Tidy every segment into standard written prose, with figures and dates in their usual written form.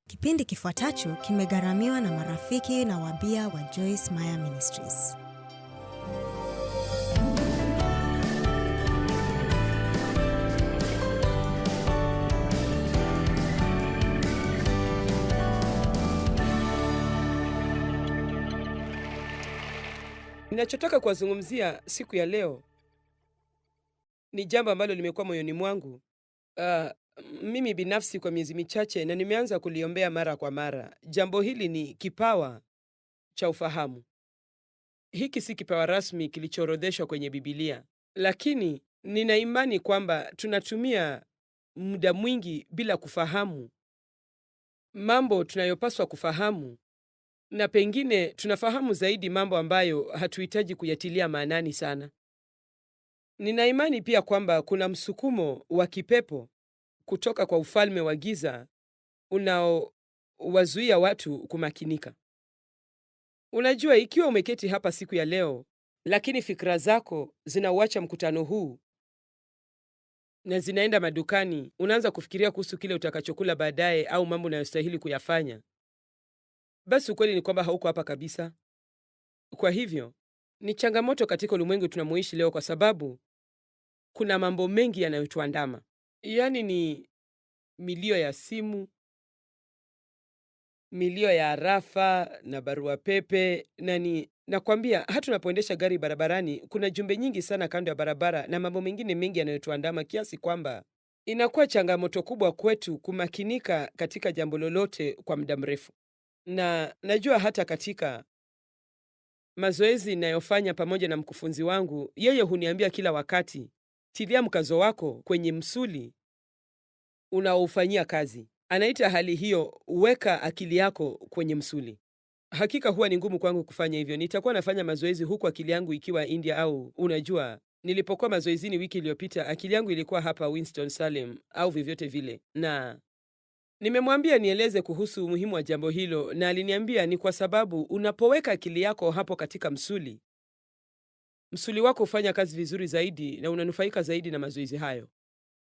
Kipindi kifuatacho kimegharamiwa na marafiki na wabia wa Joyce Meyer Ministries. Ninachotaka kuwazungumzia siku ya leo ni jambo ambalo limekuwa moyoni mwangu mimi binafsi kwa miezi michache, na nimeanza kuliombea mara kwa mara. Jambo hili ni kipawa cha ufahamu. Hiki si kipawa rasmi kilichoorodheshwa kwenye Biblia, lakini nina imani kwamba tunatumia muda mwingi bila kufahamu mambo tunayopaswa kufahamu, na pengine tunafahamu zaidi mambo ambayo hatuhitaji kuyatilia maanani sana. Nina imani pia kwamba kuna msukumo wa kipepo kutoka kwa ufalme wa giza unaowazuia watu kumakinika. Unajua, ikiwa umeketi hapa siku ya leo, lakini fikra zako zinauacha mkutano huu na zinaenda madukani, unaanza kufikiria kuhusu kile utakachokula baadaye au mambo unayostahili kuyafanya, basi ukweli ni kwamba hauko hapa kabisa. Kwa hivyo, ni changamoto katika ulimwengu tunamoishi leo, kwa sababu kuna mambo mengi yanayotuandama. Yaani ni milio ya simu, milio ya arafa na barua pepe, na nakwambia, hata tunapoendesha gari barabarani kuna jumbe nyingi sana kando ya barabara na mambo mengine mengi yanayotuandama, kiasi kwamba inakuwa changamoto kubwa kwetu kumakinika katika jambo lolote kwa muda mrefu. Na najua hata katika mazoezi ninayofanya pamoja na mkufunzi wangu, yeye huniambia kila wakati, tilia mkazo wako kwenye msuli unaofanyia kazi. Anaita hali hiyo, weka akili yako kwenye msuli. Hakika huwa ni ngumu kwangu kufanya hivyo. Nitakuwa nafanya mazoezi huku akili yangu ikiwa India, au unajua, nilipokuwa mazoezini wiki iliyopita, akili yangu ilikuwa hapa Winston-Salem au vyovyote vile. Na nimemwambia nieleze kuhusu umuhimu wa jambo hilo, na aliniambia ni kwa sababu unapoweka akili yako hapo katika msuli wako hufanya kazi vizuri zaidi na unanufaika zaidi na mazoezi hayo.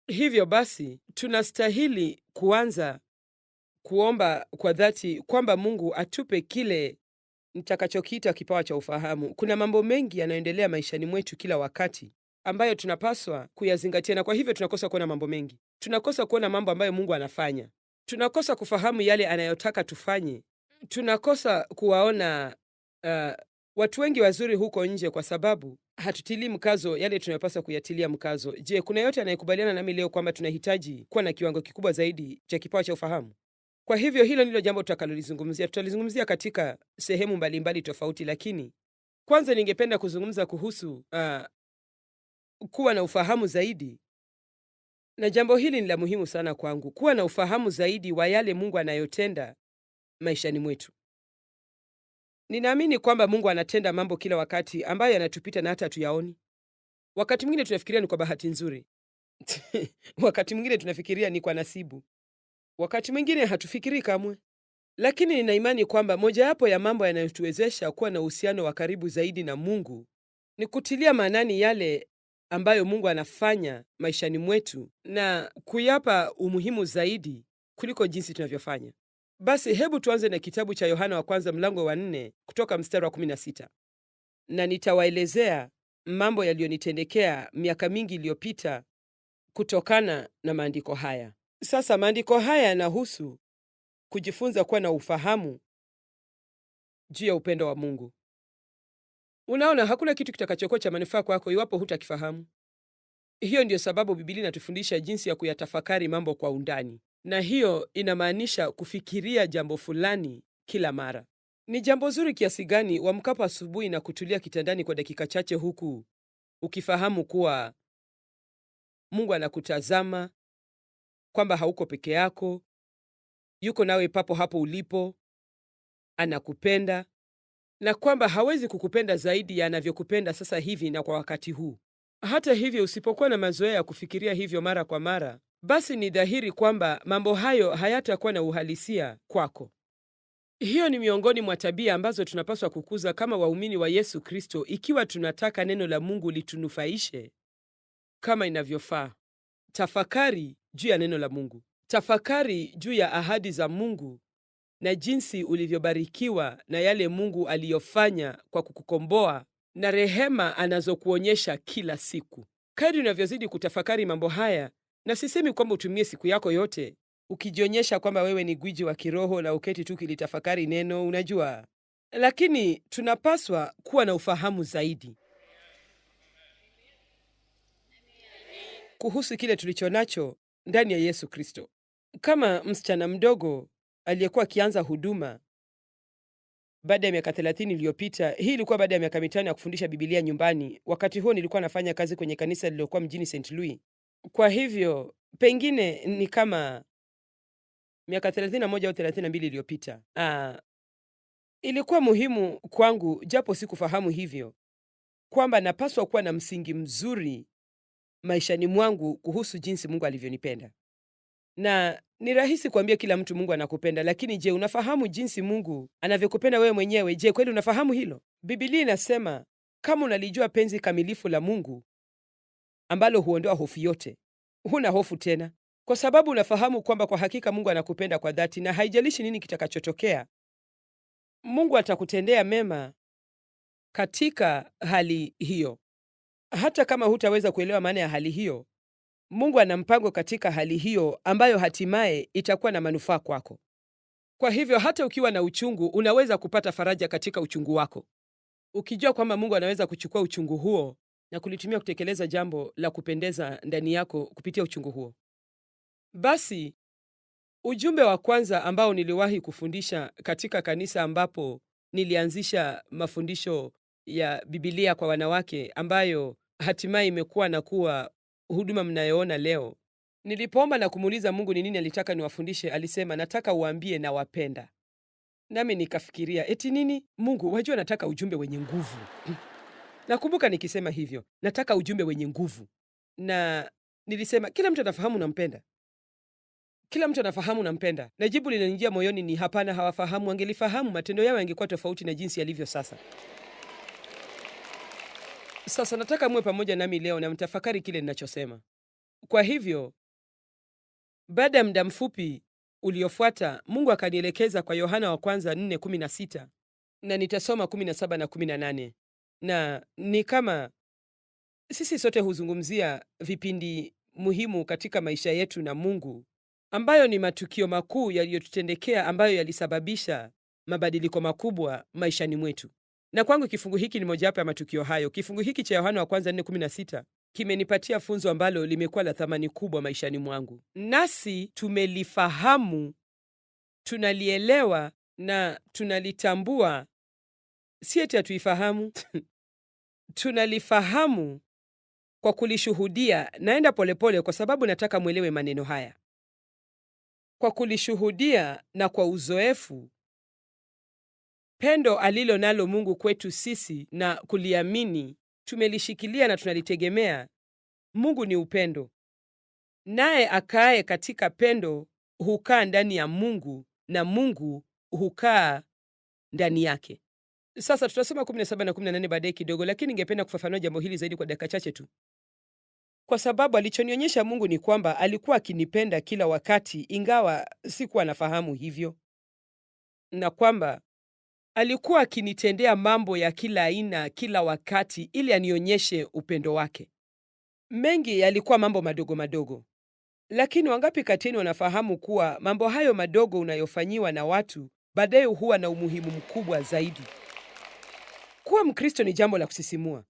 Hivyo basi, tunastahili kuanza kuomba kwa dhati kwamba Mungu atupe kile nitakachokiita kipawa cha ufahamu. Kuna mambo mengi yanayoendelea maishani mwetu kila wakati ambayo tunapaswa kuyazingatia, na kwa hivyo tunakosa kuona mambo mengi. Tunakosa kuona mambo ambayo Mungu anafanya. Tunakosa kufahamu yale anayotaka tufanye. Tunakosa kuwaona watu wengi wazuri huko nje kwa sababu hatutilii mkazo yale tunayopaswa kuyatilia mkazo. Je, kuna yote anayekubaliana nami leo kwamba tunahitaji kuwa na kiwango kikubwa zaidi cha kipawa cha ufahamu? Kwa hivyo hilo ndilo jambo tutakalolizungumzia. Tutalizungumzia katika sehemu mbalimbali tofauti, lakini kwanza ningependa kuzungumza kuhusu kuwa na ufahamu zaidi, na jambo hili ni la muhimu sana kwangu, kuwa na ufahamu zaidi wa yale Mungu anayotenda maishani mwetu. Ninaamini kwamba Mungu anatenda mambo kila wakati ambayo yanatupita na hata hatuyaoni. Wakati mwingine tunafikiria ni kwa bahati nzuri. Wakati mwingine tunafikiria ni kwa nasibu. Wakati mwingine hatufikiri kamwe. Lakini nina imani kwamba mojawapo ya mambo yanayotuwezesha kuwa na uhusiano wa karibu zaidi na Mungu ni kutilia maanani yale ambayo Mungu anafanya maishani mwetu na kuyapa umuhimu zaidi kuliko jinsi tunavyofanya. Basi hebu tuanze na kitabu cha Yohana wa kwanza mlango wa 4 kutoka mstari wa 16. Na nitawaelezea mambo yaliyonitendekea miaka mingi iliyopita kutokana na maandiko haya. Sasa maandiko haya yanahusu kujifunza kuwa na ufahamu juu ya upendo wa Mungu. Unaona, hakuna kitu kitakachokuwa cha manufaa kwako iwapo hutakifahamu. Hiyo ndiyo sababu Biblia inatufundisha jinsi ya kuyatafakari mambo kwa undani, na hiyo inamaanisha kufikiria jambo fulani kila mara. Ni jambo zuri kiasi gani uamkapo asubuhi na kutulia kitandani kwa dakika chache, huku ukifahamu kuwa Mungu anakutazama, kwamba hauko peke yako, yuko nawe papo hapo ulipo, anakupenda, na kwamba hawezi kukupenda zaidi ya anavyokupenda sasa hivi na kwa wakati huu. Hata hivyo, usipokuwa na mazoea ya kufikiria hivyo mara kwa mara, basi ni dhahiri kwamba mambo hayo hayatakuwa na uhalisia kwako. Hiyo ni miongoni mwa tabia ambazo tunapaswa kukuza kama waumini wa Yesu Kristo, ikiwa tunataka neno la Mungu litunufaishe kama inavyofaa. Tafakari juu ya neno la Mungu. Tafakari juu ya ahadi za Mungu na jinsi ulivyobarikiwa na yale Mungu aliyofanya kwa kukukomboa na rehema anazokuonyesha kila siku. Kadri unavyozidi kutafakari mambo haya, na sisemi kwamba utumie siku yako yote ukijionyesha kwamba wewe ni gwiji wa kiroho na uketi tu kilitafakari neno, unajua, lakini tunapaswa kuwa na ufahamu zaidi kuhusu kile tulicho nacho ndani ya Yesu Kristo. Kama msichana mdogo aliyekuwa akianza huduma baada ya miaka 30 iliyopita, hii ilikuwa baada ya miaka 5 ya kufundisha Biblia nyumbani. Wakati huo nilikuwa nafanya kazi kwenye kanisa lililokuwa mjini St. Louis. Kwa hivyo pengine ni kama miaka 31 au 32 iliyopita. Ilikuwa muhimu kwangu, japo sikufahamu hivyo, kwamba napaswa kuwa na msingi mzuri maishani mwangu kuhusu jinsi Mungu alivyonipenda. Na ni rahisi kuambia kila mtu Mungu anakupenda, lakini je, unafahamu jinsi Mungu anavyokupenda wewe mwenyewe? Je, kweli unafahamu hilo? Biblia inasema kama unalijua penzi kamilifu la Mungu ambalo huondoa hofu yote, huna hofu tena, kwa sababu unafahamu kwamba kwa hakika Mungu anakupenda kwa dhati, na haijalishi nini kitakachotokea, Mungu atakutendea mema katika hali hiyo. Hata kama hutaweza kuelewa maana ya hali hiyo, Mungu ana mpango katika hali hiyo ambayo hatimaye itakuwa na manufaa kwako. Kwa hivyo hata ukiwa na uchungu, unaweza kupata faraja katika uchungu wako, ukijua kwamba Mungu anaweza kuchukua uchungu huo na kulitumia kutekeleza jambo la kupendeza ndani yako kupitia uchungu huo. Basi ujumbe wa kwanza ambao niliwahi kufundisha katika kanisa ambapo nilianzisha mafundisho ya Biblia kwa wanawake, ambayo hatimaye imekuwa na kuwa huduma mnayoona leo. Nilipoomba na kumuuliza Mungu ni nini alitaka niwafundishe, alisema nataka uambie na wapenda. Nami nikafikiria, eti nini? Mungu, wajua nataka ujumbe wenye nguvu. Nakumbuka nikisema hivyo, nataka ujumbe wenye nguvu. Na nilisema kila mtu anafahamu nampenda. Kila mtu anafahamu nampenda. Na jibu linanijia moyoni ni hapana, hawafahamu. Wangelifahamu, matendo yao yangekuwa tofauti na jinsi yalivyo sasa. Sasa nataka muwe pamoja nami leo na mtafakari kile ninachosema. Kwa hivyo, baada ya muda mfupi uliofuata, Mungu akanielekeza kwa Yohana wa kwanza 4:16, na nitasoma 17 na 18. Na ni kama sisi sote huzungumzia vipindi muhimu katika maisha yetu na Mungu, ambayo ni matukio makuu yaliyotutendekea ambayo yalisababisha mabadiliko makubwa maishani mwetu. Na kwangu kifungu hiki ni mojawapo ya matukio hayo. Kifungu hiki cha Yohana wa kwanza 4:16 kimenipatia funzo ambalo limekuwa la thamani kubwa maishani mwangu. Nasi tumelifahamu, tunalielewa na tunalitambua. Si eti hatuifahamu. Tunalifahamu kwa kulishuhudia. Naenda polepole kwa sababu nataka mwelewe maneno haya. Kwa kulishuhudia na kwa uzoefu pendo alilo nalo Mungu kwetu sisi na kuliamini, tumelishikilia na tunalitegemea. Mungu ni upendo, naye akaaye katika pendo hukaa ndani ya Mungu na Mungu hukaa ndani yake. Sasa tutasoma 17 na 18 baadaye kidogo, lakini ningependa kufafanua jambo hili zaidi kwa dakika chache tu. Kwa sababu alichonionyesha Mungu ni kwamba alikuwa akinipenda kila wakati, ingawa sikuwa nafahamu hivyo, na kwamba alikuwa akinitendea mambo ya kila aina kila wakati ili anionyeshe upendo wake. Mengi yalikuwa mambo madogo madogo, lakini wangapi kati yenu wanafahamu kuwa mambo hayo madogo unayofanyiwa na watu baadaye huwa na umuhimu mkubwa zaidi? Kuwa Mkristo ni jambo la kusisimua.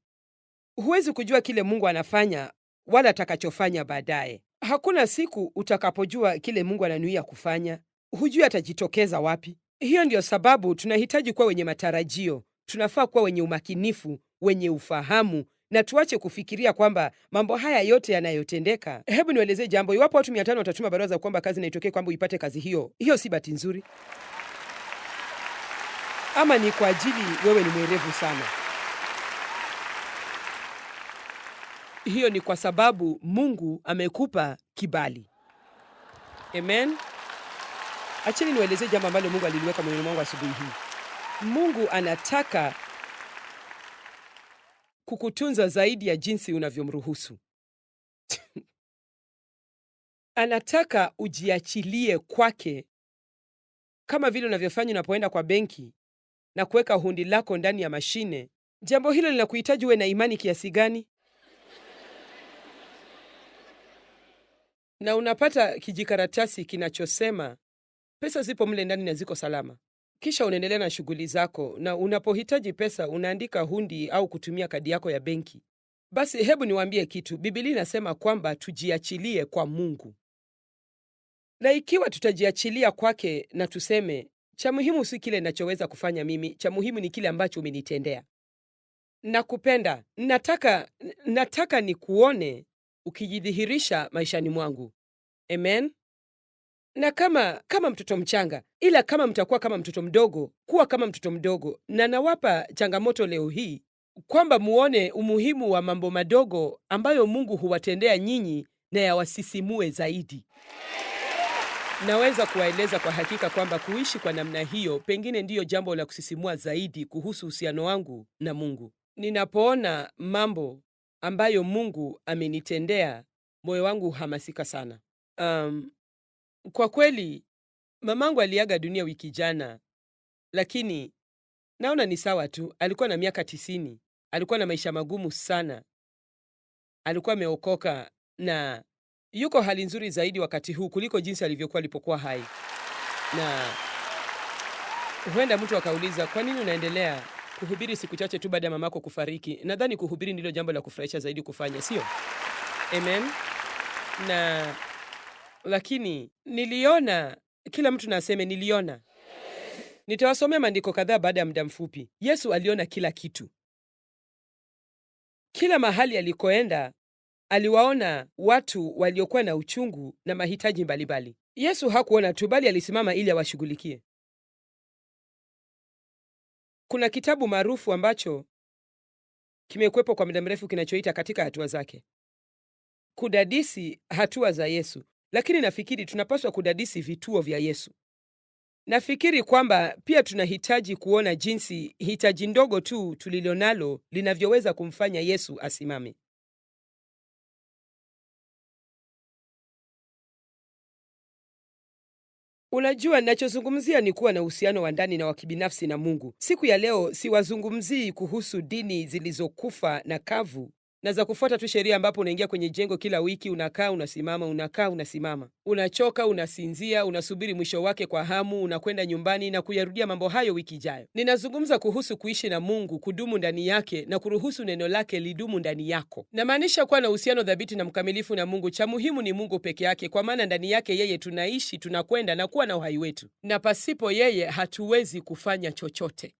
Huwezi kujua kile Mungu anafanya wala atakachofanya baadaye. Hakuna siku utakapojua kile Mungu ananuia kufanya. Hujui atajitokeza wapi. Hiyo ndiyo sababu tunahitaji kuwa wenye matarajio. Tunafaa kuwa wenye umakinifu, wenye ufahamu, na tuache kufikiria kwamba mambo haya yote yanayotendeka. Hebu nielezee jambo. Iwapo watu 500 watatuma barua za kuomba kazi na itokee kwamba uipate kazi hiyo, hiyo si bahati nzuri, ama ni kwa ajili wewe ni mwerevu sana. Hiyo ni kwa sababu Mungu amekupa kibali. Amen. Acheni niwaelezee jambo ambalo Mungu aliliweka moyoni mwangu asubuhi hii. Mungu anataka kukutunza zaidi ya jinsi unavyomruhusu. Anataka ujiachilie kwake kama vile unavyofanya unapoenda kwa benki na kuweka hundi lako ndani ya mashine. Jambo hilo linakuhitaji uwe na imani kiasi gani? Na unapata kijikaratasi kinachosema pesa zipo mle ndani na ziko salama. Kisha unaendelea na shughuli zako, na unapohitaji pesa unaandika hundi au kutumia kadi yako ya benki. Basi hebu niwaambie kitu. Biblia inasema kwamba tujiachilie kwa Mungu, na ikiwa tutajiachilia kwake na tuseme, cha muhimu si kile ninachoweza kufanya mimi, cha muhimu ni kile ambacho umenitendea. Nakupenda, nataka nikuone ukijidhihirisha maishani mwangu. Amen. Na kama mtoto mchanga, ila kama mtakuwa kama mtoto mdogo, kuwa kama mtoto mdogo. Na nawapa changamoto leo hii kwamba muone umuhimu wa mambo madogo ambayo Mungu huwatendea nyinyi na yawasisimue zaidi. Naweza kuwaeleza kwa hakika kwamba kuishi kwa namna hiyo pengine ndiyo jambo la kusisimua zaidi kuhusu uhusiano wangu na Mungu. Ninapoona mambo ambayo Mungu amenitendea, moyo wangu huhamasika sana. Kwa kweli, mamangu aliaga dunia wiki jana, lakini naona ni sawa tu. Alikuwa na miaka 90. Alikuwa na maisha magumu sana. Alikuwa ameokoka na yuko hali nzuri zaidi wakati huu kuliko jinsi alivyokuwa alipokuwa hai. Na huenda mtu akauliza, kwa nini unaendelea kuhubiri siku chache tu baada ya mamako kufariki? Nadhani kuhubiri ndilo jambo la kufurahisha zaidi kufanya, sio? Amen. Na lakini niliona, kila mtu na aseme niliona. Nitawasomea maandiko kadhaa baada ya muda mfupi. Yesu aliona kila kitu. Kila mahali alikoenda, aliwaona watu waliokuwa na uchungu na mahitaji mbalimbali. Yesu hakuona tu, bali alisimama ili awashughulikie. Kuna kitabu maarufu ambacho kimekuwepo kwa muda mrefu kinachoita Katika Hatua Zake, kudadisi hatua za Yesu. Lakini nafikiri tunapaswa kudadisi vituo vya Yesu. Nafikiri kwamba pia tunahitaji kuona jinsi hitaji ndogo tu tulilonalo linavyoweza kumfanya Yesu asimame. Unajua, ninachozungumzia ni kuwa na uhusiano wa ndani na wa kibinafsi na Mungu. Siku ya leo siwazungumzii kuhusu dini zilizokufa na kavu na za kufuata tu sheria, ambapo unaingia kwenye jengo kila wiki, unakaa unasimama, unakaa unasimama, unachoka, unasinzia, unasubiri mwisho wake kwa hamu, unakwenda nyumbani na kuyarudia mambo hayo wiki ijayo. Ninazungumza kuhusu kuishi na Mungu, kudumu ndani yake na kuruhusu neno lake lidumu ndani yako. Namaanisha kuwa na uhusiano dhabiti na mkamilifu na Mungu. Cha muhimu ni Mungu peke yake, kwa maana ndani yake yeye tunaishi, tunakwenda na kuwa na uhai wetu, na pasipo yeye hatuwezi kufanya chochote.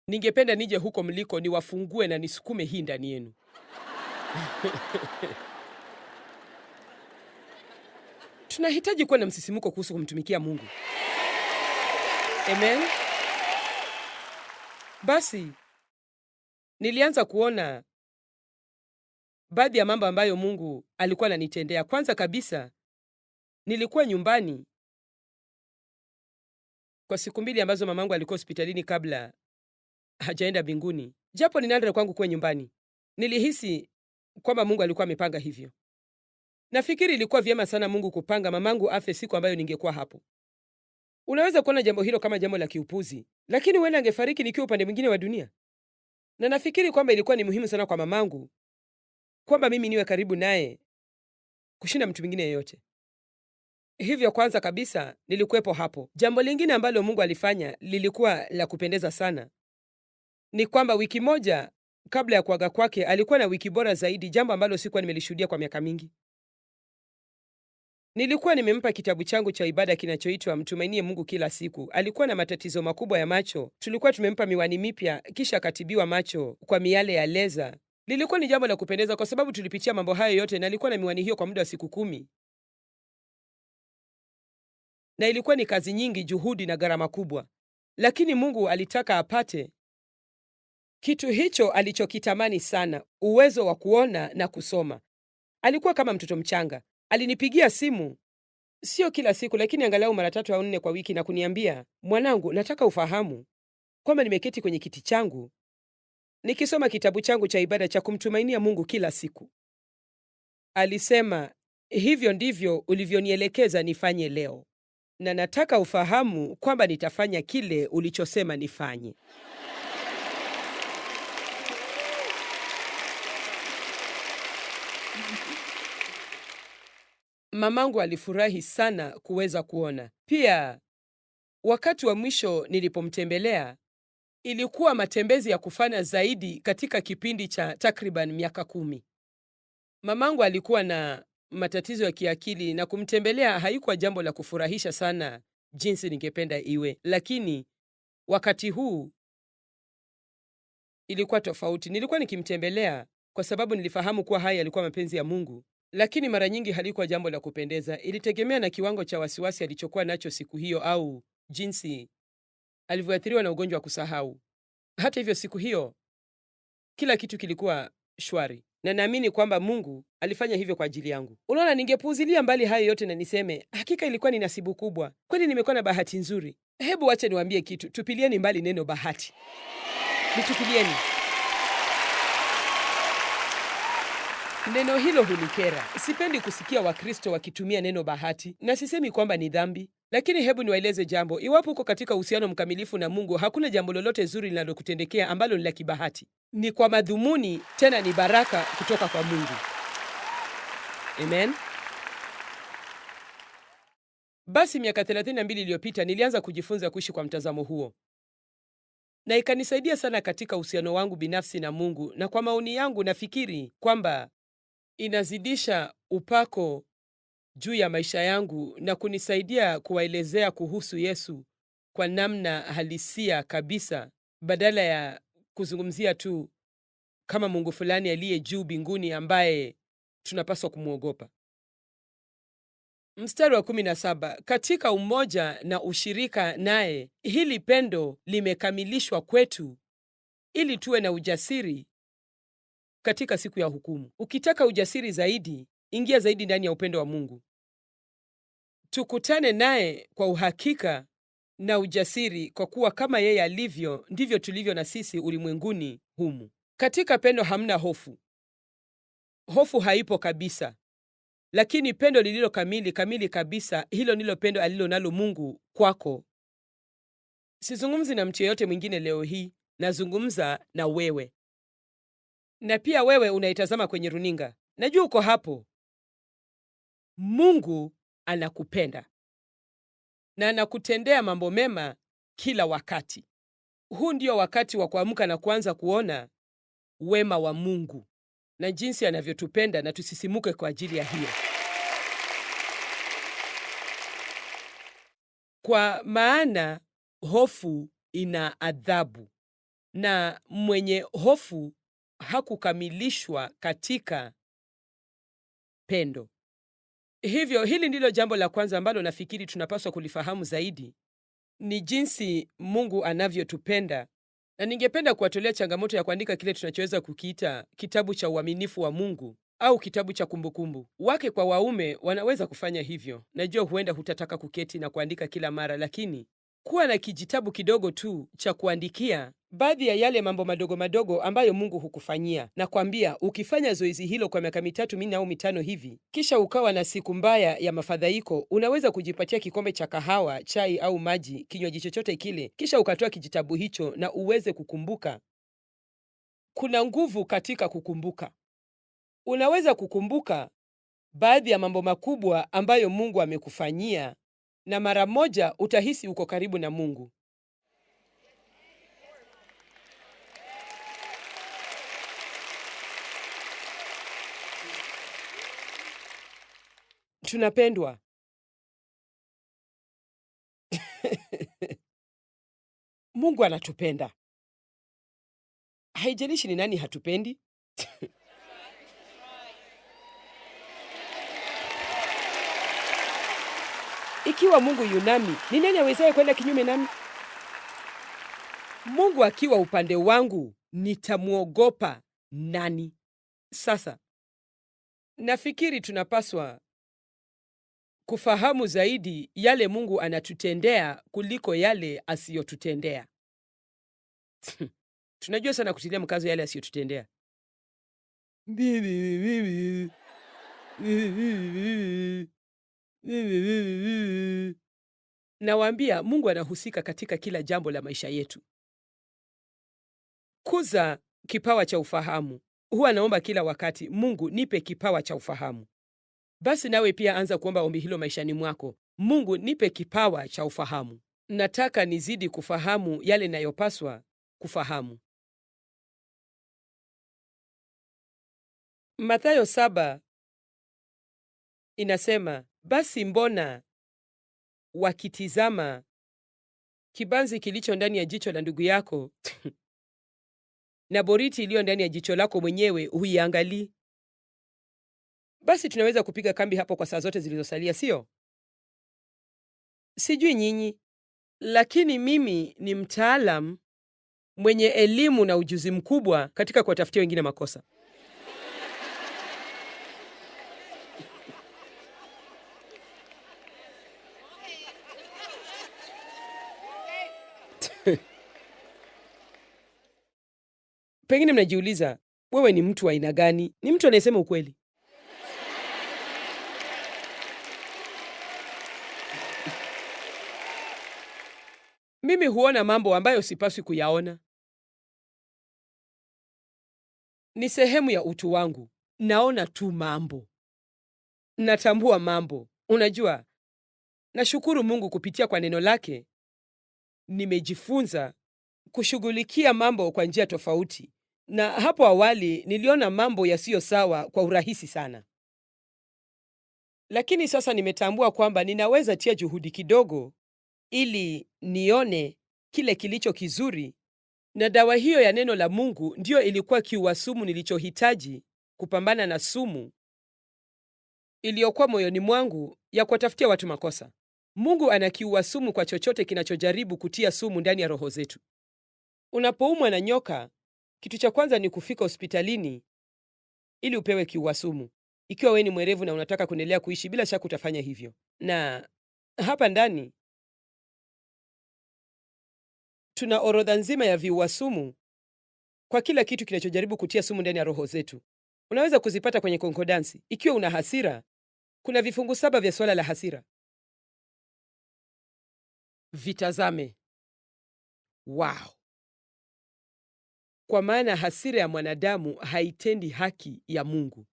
Ningependa nije huko mliko niwafungue na nisukume hii ndani yenu. Tunahitaji kuwa na msisimuko kuhusu kumtumikia Mungu. Amen. Basi nilianza kuona baadhi ya mambo ambayo Mungu alikuwa ananitendea. Kwanza kabisa, nilikuwa nyumbani kwa siku 2 ambazo mamangu alikuwa hospitalini kabla hajaenda mbinguni. Japo ni nadra kwangu kuwa nyumbani, nilihisi kwamba Mungu alikuwa amepanga hivyo. Nafikiri ilikuwa vyema sana Mungu kupanga mamangu afe siku ambayo ningekuwa hapo. Unaweza kuona jambo hilo kama jambo la kiupuzi, lakini huenda angefariki nikiwa upande mwingine wa dunia. Na nafikiri kwamba ilikuwa ni muhimu sana kwa mamangu kwamba mimi niwe karibu naye kushinda mtu mwingine yeyote. Hivyo kwanza kabisa nilikuwepo hapo. Jambo lingine ambalo Mungu alifanya lilikuwa la kupendeza sana. Ni kwamba wiki moja kabla ya kuaga kwake alikuwa na wiki bora zaidi, jambo ambalo sikuwa nimelishuhudia kwa miaka mingi. Nilikuwa nimempa kitabu changu cha ibada kinachoitwa Mtumainie Mungu Kila Siku. Alikuwa na matatizo makubwa ya macho. Tulikuwa tumempa miwani mipya, kisha akatibiwa macho kwa miale ya leza. Lilikuwa ni jambo la kupendeza kwa sababu tulipitia mambo hayo yote, na alikuwa na miwani hiyo kwa muda wa siku 10. Na ilikuwa ni kazi nyingi, juhudi na gharama kubwa. Lakini Mungu alitaka apate kitu hicho alichokitamani sana, uwezo wa kuona na kusoma. Alikuwa kama mtoto mchanga. Alinipigia simu, sio kila siku, lakini angalau mara 3 au 4 kwa wiki, na kuniambia, mwanangu, nataka ufahamu kwamba nimeketi kwenye kiti changu nikisoma kitabu changu cha ibada cha kumtumainia Mungu kila siku. Alisema, hivyo ndivyo ulivyonielekeza nifanye leo, na nataka ufahamu kwamba nitafanya kile ulichosema nifanye. Mamangu alifurahi sana kuweza kuona. Pia wakati wa mwisho nilipomtembelea, ilikuwa matembezi ya kufana zaidi katika kipindi cha takriban miaka 10. Mamangu alikuwa na matatizo ya kiakili na kumtembelea haikuwa jambo la kufurahisha sana jinsi ningependa iwe, lakini wakati huu ilikuwa tofauti. Nilikuwa nikimtembelea kwa sababu nilifahamu kuwa haya yalikuwa mapenzi ya Mungu, lakini mara nyingi halikuwa jambo la kupendeza. Ilitegemea na kiwango cha wasiwasi alichokuwa nacho siku hiyo au jinsi alivyoathiriwa na ugonjwa wa kusahau. Hata hivyo, siku hiyo kila kitu kilikuwa shwari, na naamini kwamba Mungu alifanya hivyo kwa ajili yangu. Unaona, ningepuuzilia mbali hayo yote na niseme hakika ilikuwa ni nasibu kubwa, kwani nimekuwa na bahati nzuri. Hebu wache niwaambie kitu, tupilieni mbali neno bahati, litupilieni. Neno hilo hunikera. Sipendi kusikia Wakristo wakitumia neno bahati, na sisemi kwamba ni dhambi, lakini hebu niwaeleze jambo. Iwapo uko katika uhusiano mkamilifu na Mungu, hakuna jambo lolote zuri linalokutendekea ambalo ni la kibahati. Ni kwa madhumuni, tena ni baraka kutoka kwa Mungu. Amen. Basi miaka 32 iliyopita nilianza kujifunza kuishi kwa mtazamo huo, na ikanisaidia sana katika uhusiano wangu binafsi na Mungu, na kwa maoni yangu nafikiri kwamba inazidisha upako juu ya maisha yangu na kunisaidia kuwaelezea kuhusu Yesu kwa namna halisia kabisa, badala ya kuzungumzia tu kama Mungu fulani aliye juu mbinguni ambaye tunapaswa kumwogopa. Mstari wa 17, katika umoja na ushirika naye, hili pendo limekamilishwa kwetu ili tuwe na ujasiri katika siku ya hukumu. Ukitaka ujasiri zaidi, ingia zaidi ndani ya upendo wa Mungu. Tukutane naye kwa uhakika na ujasiri, kwa kuwa kama yeye alivyo, ndivyo tulivyo na sisi ulimwenguni humu. Katika pendo hamna hofu. Hofu haipo kabisa. Lakini pendo lililo kamili kabisa, hilo ndilo pendo alilo nalo Mungu kwako. Sizungumzi na mtu yeyote mwingine leo hii, nazungumza na wewe. Na pia wewe unaitazama kwenye runinga. Najua uko hapo. Mungu anakupenda na anakutendea mambo mema kila wakati. Huu ndio wakati wa kuamka na kuanza kuona wema wa Mungu na jinsi anavyotupenda, na tusisimuke kwa ajili ya hiyo. Kwa maana hofu ina adhabu, na mwenye hofu hakukamilishwa katika pendo. Hivyo hili ndilo jambo la kwanza ambalo nafikiri tunapaswa kulifahamu zaidi, ni jinsi Mungu anavyotupenda. Na ningependa kuwatolea changamoto ya kuandika kile tunachoweza kukiita kitabu cha uaminifu wa Mungu au kitabu cha kumbukumbu. Wake kwa waume wanaweza kufanya hivyo. Najua huenda hutataka kuketi na kuandika kila mara, lakini kuwa na kijitabu kidogo tu cha kuandikia baadhi ya yale mambo madogo madogo ambayo Mungu hukufanyia, na kwambia ukifanya zoezi hilo kwa miaka 3, 4 au 5 hivi, kisha ukawa na siku mbaya ya mafadhaiko, unaweza kujipatia kikombe cha kahawa, chai au maji, kinywaji chochote kile, kisha ukatoa kijitabu hicho na uweze kukumbuka. Kuna nguvu katika kukumbuka. Unaweza kukumbuka baadhi ya mambo makubwa ambayo Mungu amekufanyia, na mara moja utahisi uko karibu na Mungu. Tunapendwa. Mungu anatupenda. Haijalishi ni nani hatupendi. Ikiwa Mungu yunami, ni nani awezaye kwenda kinyume nami? Mungu akiwa upande wangu, nitamwogopa nani? Sasa nafikiri tunapaswa kufahamu zaidi yale Mungu anatutendea kuliko yale asiyotutendea. Tunajua sana kutilia mkazo yale asiyotutendea. Nawaambia, Mungu anahusika katika kila jambo la maisha yetu. Kuza kipawa cha ufahamu. Huwa naomba kila wakati, Mungu nipe kipawa cha ufahamu. Basi nawe pia anza kuomba ombi hilo maishani mwako. Mungu nipe kipawa cha ufahamu. Nataka nizidi kufahamu yale nayopaswa kufahamu. Mathayo 7 inasema, basi mbona wakitizama kibanzi kilicho ndani ya jicho la ndugu yako na boriti iliyo ndani ya jicho lako mwenyewe huiangalii? Basi tunaweza kupiga kambi hapo kwa saa zote zilizosalia, sio? Sijui nyinyi, lakini mimi ni mtaalam mwenye elimu na ujuzi mkubwa katika kuwatafutia wengine makosa. Pengine mnajiuliza, wewe ni mtu wa aina gani? Ni mtu anayesema ukweli. Mimi huona mambo ambayo sipaswi kuyaona. Ni sehemu ya utu wangu. Naona tu mambo. Natambua mambo. Unajua, nashukuru Mungu kupitia kwa neno lake. Nimejifunza kushughulikia mambo kwa njia tofauti. Na hapo awali niliona mambo yasiyo sawa kwa urahisi sana. Lakini sasa nimetambua kwamba ninaweza tia juhudi kidogo ili nione kile kilicho kizuri, na dawa hiyo ya neno la Mungu ndiyo ilikuwa kiua sumu nilichohitaji kupambana na sumu iliyokuwa moyoni mwangu ya kuwatafutia watu makosa. Mungu ana kiua sumu kwa chochote kinachojaribu kutia sumu ndani ya roho zetu. Unapoumwa na nyoka, kitu cha kwanza ni kufika hospitalini ili upewe kiua sumu. Ikiwa wewe ni mwerevu na unataka kuendelea kuishi, bila shaka utafanya hivyo. Na hapa ndani tuna orodha nzima ya viua sumu kwa kila kitu kinachojaribu kutia sumu ndani ya roho zetu. Unaweza kuzipata kwenye konkodansi. Ikiwa una hasira, kuna vifungu 7 vya swala la hasira. Vitazame. Wow. Kwa maana hasira ya mwanadamu haitendi haki ya Mungu.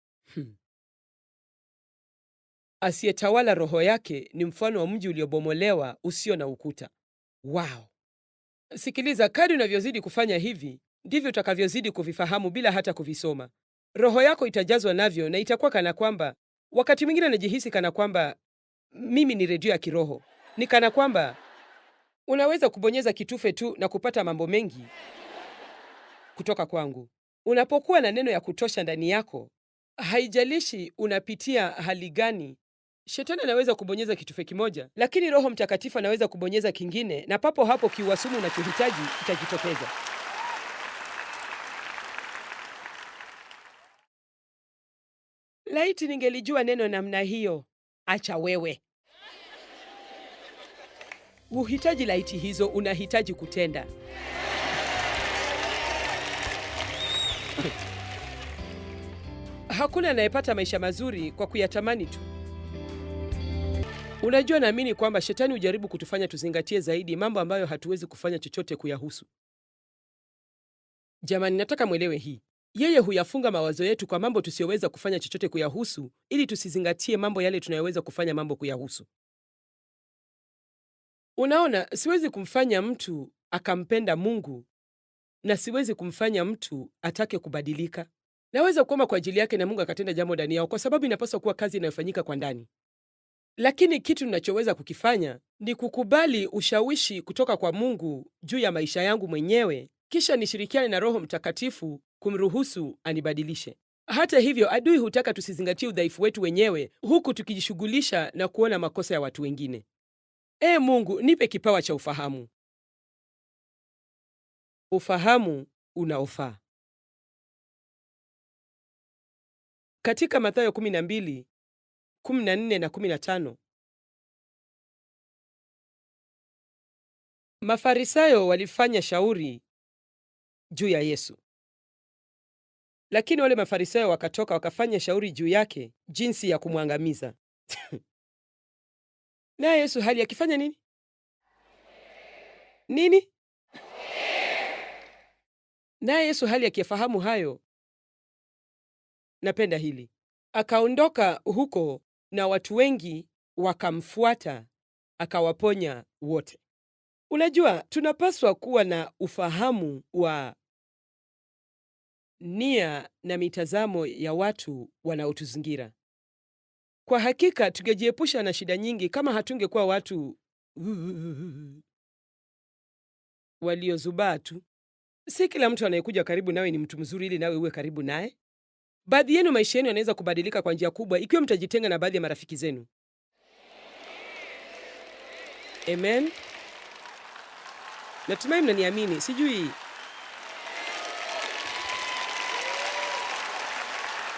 Asiyetawala roho yake ni mfano wa mji uliobomolewa usio na ukuta. Wow. Sikiliza, kadri unavyozidi kufanya hivi, ndivyo utakavyozidi kuvifahamu bila hata kuvisoma. Roho yako itajazwa navyo na itakuwa kana kwamba, wakati mwingine najihisi kana kwamba mimi ni redio ya kiroho. Ni kana kwamba unaweza kubonyeza kitufe tu na kupata mambo mengi kutoka kwangu. Unapokuwa na neno ya kutosha ndani yako, haijalishi unapitia hali gani. Shetani anaweza kubonyeza kitufe kimoja, lakini Roho Mtakatifu anaweza kubonyeza kingine, na papo hapo kiua sumu unachohitaji kitajitokeza. Laiti ningelijua neno namna hiyo. Acha wewe. Uhitaji laiti hizo, unahitaji kutenda. Hakuna anayepata maisha mazuri kwa kuyatamani tu. Unajua, naamini kwamba shetani hujaribu kutufanya tuzingatie zaidi mambo ambayo hatuwezi kufanya chochote kuyahusu. Jamani, nataka mwelewe hii. Yeye huyafunga mawazo yetu kwa mambo tusiyoweza kufanya chochote kuyahusu, ili tusizingatie mambo yale tunayoweza kufanya mambo kuyahusu. Unaona, siwezi kumfanya mtu akampenda Mungu na siwezi kumfanya mtu atake kubadilika. Naweza kuomba kwa ajili yake na Mungu akatenda jambo ndani yao, kwa sababu inapaswa kuwa kazi inayofanyika kwa ndani. Lakini kitu ninachoweza kukifanya ni kukubali ushawishi kutoka kwa Mungu juu ya maisha yangu mwenyewe, kisha nishirikiane na Roho Mtakatifu kumruhusu anibadilishe. Hata hivyo, adui hutaka tusizingatie udhaifu wetu wenyewe, huku tukijishughulisha na kuona makosa ya watu wengine. Mungu, nipe kipawa cha ufahamu. Ufahamu unaofaa. Katika Mathayo 12:14 na 15, Mafarisayo walifanya shauri juu ya Yesu. Lakini wale Mafarisayo wakatoka wakafanya shauri juu yake jinsi ya kumwangamiza. Naye Yesu hali akifanya nini? Nini? Naye Yesu hali akiyafahamu hayo, napenda hili, akaondoka huko na watu wengi wakamfuata, akawaponya wote. Unajua, tunapaswa kuwa na ufahamu wa nia na mitazamo ya watu wanaotuzingira. Kwa hakika tungejiepusha na shida nyingi kama hatungekuwa watu waliozubaa tu. Si kila mtu anayekuja karibu nawe ni mtu mzuri ili nawe uwe karibu naye. Baadhi yenu maisha yenu yanaweza kubadilika kwa njia kubwa ikiwa mtajitenga na baadhi ya marafiki zenu. Amen. Natumai mnaniamini. Sijui,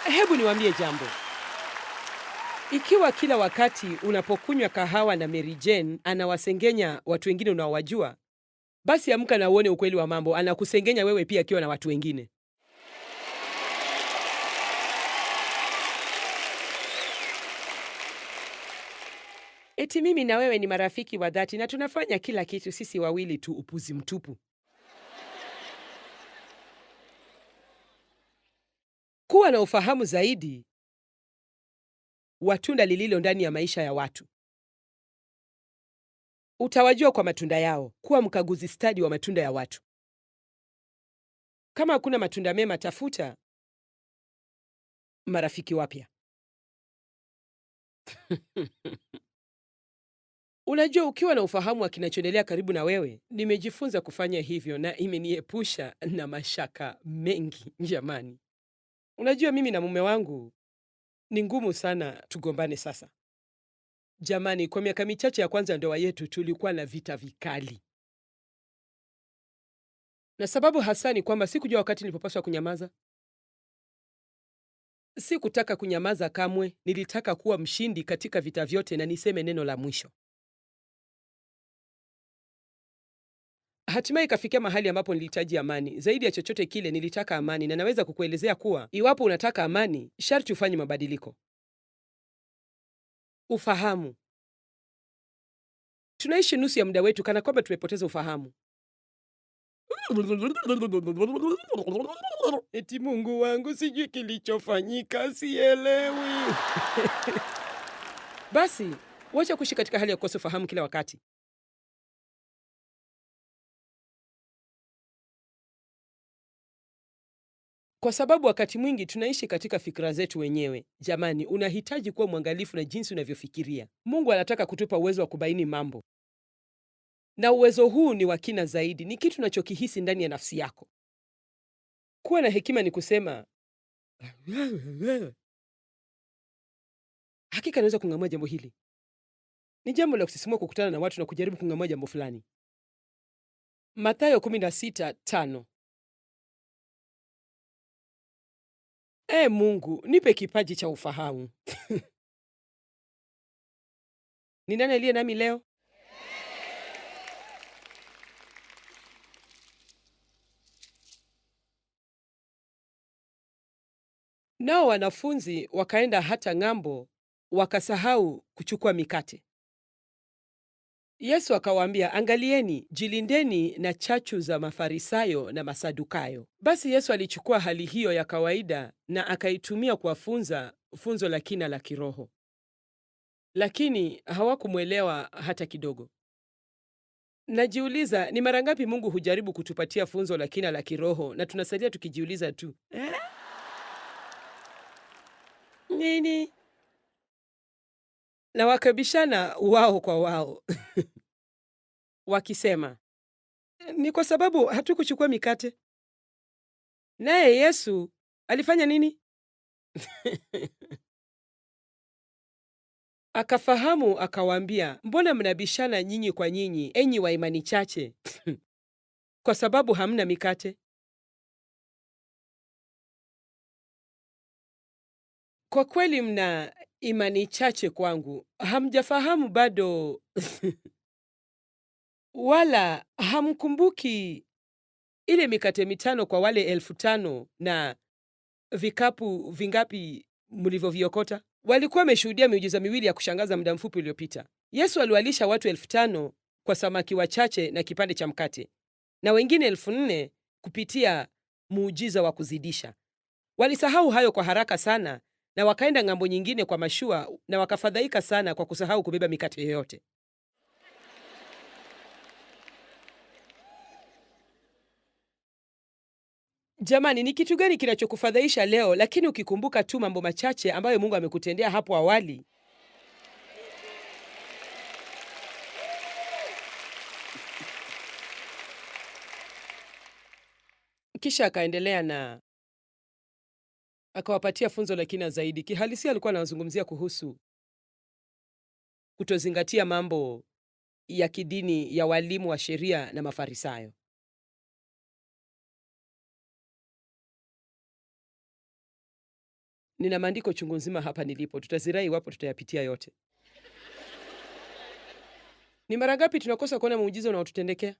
hebu niwaambie jambo. Ikiwa kila wakati unapokunywa kahawa na Mary Jane anawasengenya watu wengine unaowajua, basi amka na uone ukweli wa mambo, anakusengenya wewe pia akiwa na watu wengine. Eti mimi na wewe ni marafiki wa dhati na tunafanya kila kitu sisi wawili tu, upuzi mtupu. Kuwa na ufahamu zaidi wa tunda lililo ndani ya maisha ya watu. Utawajua kwa matunda yao. Kuwa mkaguzi stadi wa matunda ya watu. Kama hakuna matunda mema, tafuta marafiki wapya. Unajua, ukiwa na ufahamu wa kinachoendelea karibu na wewe, nimejifunza kufanya hivyo na imeniepusha na mashaka mengi jamani. Unajua, mimi na mume wangu ni ngumu sana tugombane sasa. Jamani, kwa miaka michache ya kwanza ndoa yetu tulikuwa na vita vikali. Na sababu hasa ni kwamba sikujua wakati nilipopaswa kunyamaza. Sikutaka kunyamaza kamwe, nilitaka kuwa mshindi katika vita vyote na niseme neno la mwisho. Hatimaye ikafikia mahali ambapo nilihitaji amani. Zaidi ya chochote kile nilitaka amani, na naweza kukuelezea kuwa iwapo unataka amani, sharti ufanye mabadiliko. Ufahamu. Tunaishi nusu ya muda wetu kana kwamba tumepoteza ufahamu. Eti Mungu wangu, sijui kilichofanyika, sielewi. Basi, wacha kuishi katika hali ya kukosa ufahamu kila wakati. Kwa sababu wakati mwingi tunaishi katika fikra zetu wenyewe. Jamani, unahitaji kuwa mwangalifu na jinsi unavyofikiria. Mungu anataka kutupa uwezo wa kubaini mambo. Na uwezo huu ni wa kina zaidi, ni kitu unachokihisi ndani ya nafsi yako. Kuwa na hekima ni kusema, hakika naweza kung'amua jambo hili. Ni jambo la kusisimua kukutana na watu na kujaribu kung'amua jambo fulani. Mathayo 16:5. Mungu, nipe kipaji cha ufahamu. Ni nani aliye nami leo? Nao wanafunzi wakaenda hata ng'ambo, wakasahau kuchukua mikate. Yesu akawaambia, angalieni, jilindeni na chachu za Mafarisayo na Masadukayo. Basi Yesu alichukua hali hiyo ya kawaida na akaitumia kuwafunza funzo la kina la kiroho. Lakini hawakumwelewa hata kidogo. Najiuliza, ni mara ngapi Mungu hujaribu kutupatia funzo la kina la kiroho na tunasalia tukijiuliza tu, nini? Na wakabishana wao kwa wao. Wakisema, ni kwa sababu hatukuchukua mikate. Naye Yesu alifanya nini? Akafahamu, akawaambia, mbona mnabishana nyinyi kwa nyinyi, enyi wa imani chache? Kwa sababu hamna mikate. Kwa kweli mna imani chache kwangu. Hamjafahamu bado wala hamkumbuki ile mikate 5 kwa wale 5,000 na vikapu vingapi mlivyoviokota? Walikuwa wameshuhudia miujiza miwili ya kushangaza muda mfupi uliopita. Yesu aliwalisha watu 5,000 kwa samaki wachache na kipande cha mkate, na wengine 4,000 kupitia muujiza wa kuzidisha. Walisahau hayo kwa haraka sana na wakaenda ng'ambo nyingine kwa mashua, na wakafadhaika sana kwa kusahau kubeba mikate yoyote. Jamani, ni kitu gani kinachokufadhaisha leo, lakini ukikumbuka tu mambo machache ambayo Mungu amekutendea hapo awali? Kisha akaendelea na akawapatia funzo la kina zaidi. Kihalisia alikuwa anazungumzia kuhusu kutozingatia mambo ya kidini ya walimu wa sheria na Mafarisayo. Nina maandiko chungu nzima hapa nilipo, tutazirai iwapo tutayapitia yote. Ni mara ngapi tunakosa kuona muujiza unaotutendekea?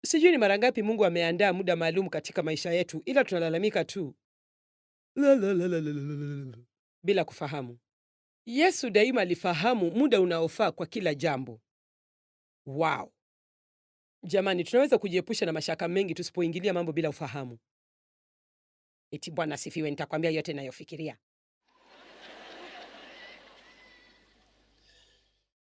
Sijui ni mara ngapi Mungu ameandaa muda maalum katika maisha yetu, ila tunalalamika tu bila kufahamu. Yesu daima alifahamu muda unaofaa kwa kila jambo. Wow! Jamani, tunaweza kujiepusha na mashaka mengi tusipoingilia mambo bila ufahamu. Eti Bwana asifiwe, nitakwambia yote nayofikiria.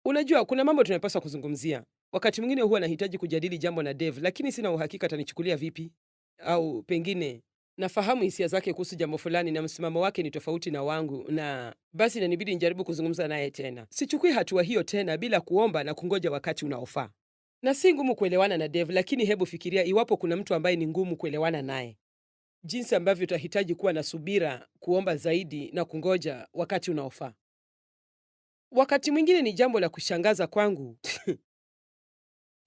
Unajua, kuna mambo tunayopaswa kuzungumzia. Wakati mwingine huwa nahitaji kujadili jambo na Dave, lakini sina uhakika atanichukulia vipi, au pengine nafahamu hisia zake kuhusu jambo fulani na msimamo wake ni tofauti na wangu, na basi inanibidi nijaribu kuzungumza naye tena. Sichukui hatua hiyo tena bila kuomba na kungoja wakati unaofaa. Na si ngumu kuelewana na Dave, lakini hebu fikiria iwapo kuna mtu ambaye ni ngumu kuelewana naye, jinsi ambavyo utahitaji kuwa na subira, kuomba zaidi na kungoja wakati unaofaa. Wakati mwingine ni jambo la kushangaza kwangu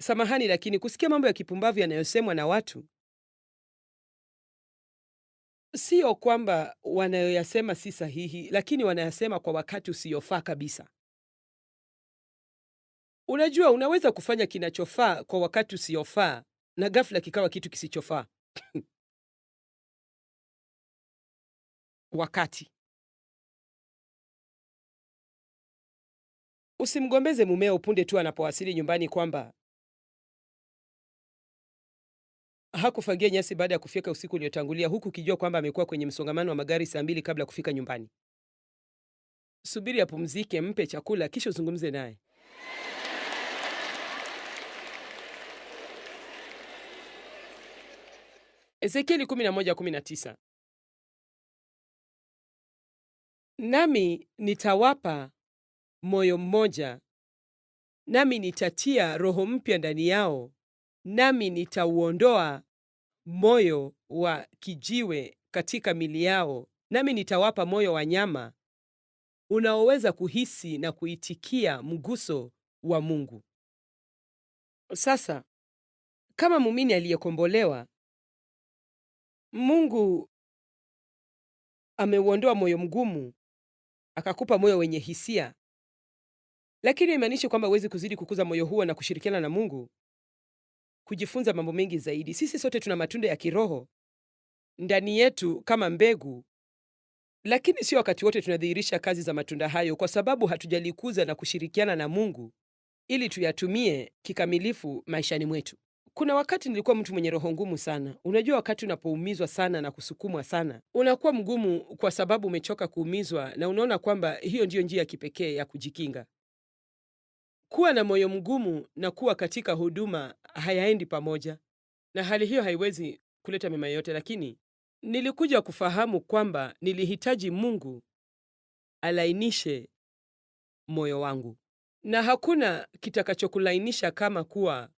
samahani, lakini kusikia mambo ya kipumbavu yanayosemwa na watu, sio kwamba wanayoyasema si sahihi, lakini wanayasema kwa wakati usiofaa kabisa. Unajua, unaweza kufanya kinachofaa kwa wakati usiofaa na ghafla kikawa kitu kisichofaa. Wakati usimgombeze mumeo punde tu anapowasili nyumbani kwamba hakufagia nyasi baada ya kufyeka usiku uliotangulia, huku ukijua kwamba amekuwa kwenye msongamano wa magari saa 2 kabla ya kufika nyumbani. Subiri apumzike, mpe chakula, kisha uzungumze naye. Ezekieli 11:19. Nami nitawapa moyo mmoja, nami nitatia roho mpya ndani yao, nami nitauondoa moyo wa kijiwe katika mili yao, nami nitawapa moyo wa nyama unaoweza kuhisi na kuitikia mguso wa Mungu. Sasa, kama muumini aliyekombolewa, Mungu ameuondoa moyo mgumu, akakupa moyo wenye hisia. Lakini haimaanishi kwamba huwezi kuzidi kukuza moyo huo na kushirikiana na Mungu, kujifunza mambo mengi zaidi. Sisi sote tuna matunda ya kiroho ndani yetu kama mbegu, lakini sio wakati wote tunadhihirisha kazi za matunda hayo, kwa sababu hatujalikuza na kushirikiana na Mungu ili tuyatumie kikamilifu maishani mwetu. Kuna wakati nilikuwa mtu mwenye roho ngumu sana. Unajua, wakati unapoumizwa sana na kusukumwa sana, unakuwa mgumu kwa sababu umechoka kuumizwa na unaona kwamba hiyo ndiyo njia ya kipekee ya kujikinga. Kuwa na moyo mgumu na kuwa katika huduma hayaendi pamoja, na hali hiyo haiwezi kuleta mema yote. Lakini nilikuja kufahamu kwamba nilihitaji Mungu alainishe moyo wangu, na hakuna kitakachokulainisha kama kuwa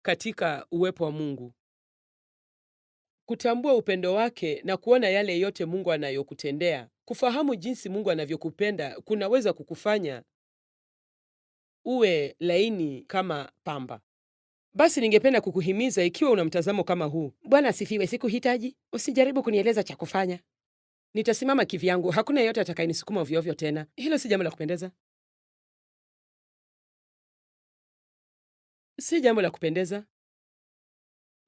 katika uwepo wa Mungu, kutambua upendo wake na kuona yale yote Mungu anayokutendea. Kufahamu jinsi Mungu anavyokupenda kunaweza kukufanya uwe laini kama pamba. Basi ningependa kukuhimiza, ikiwa una mtazamo kama huu: Bwana asifiwe, sikuhitaji, usijaribu kunieleza cha kufanya, nitasimama kivyangu, hakuna yeyote atakayenisukuma ovyo ovyo tena. Hilo si jambo la kupendeza. Si jambo la kupendeza.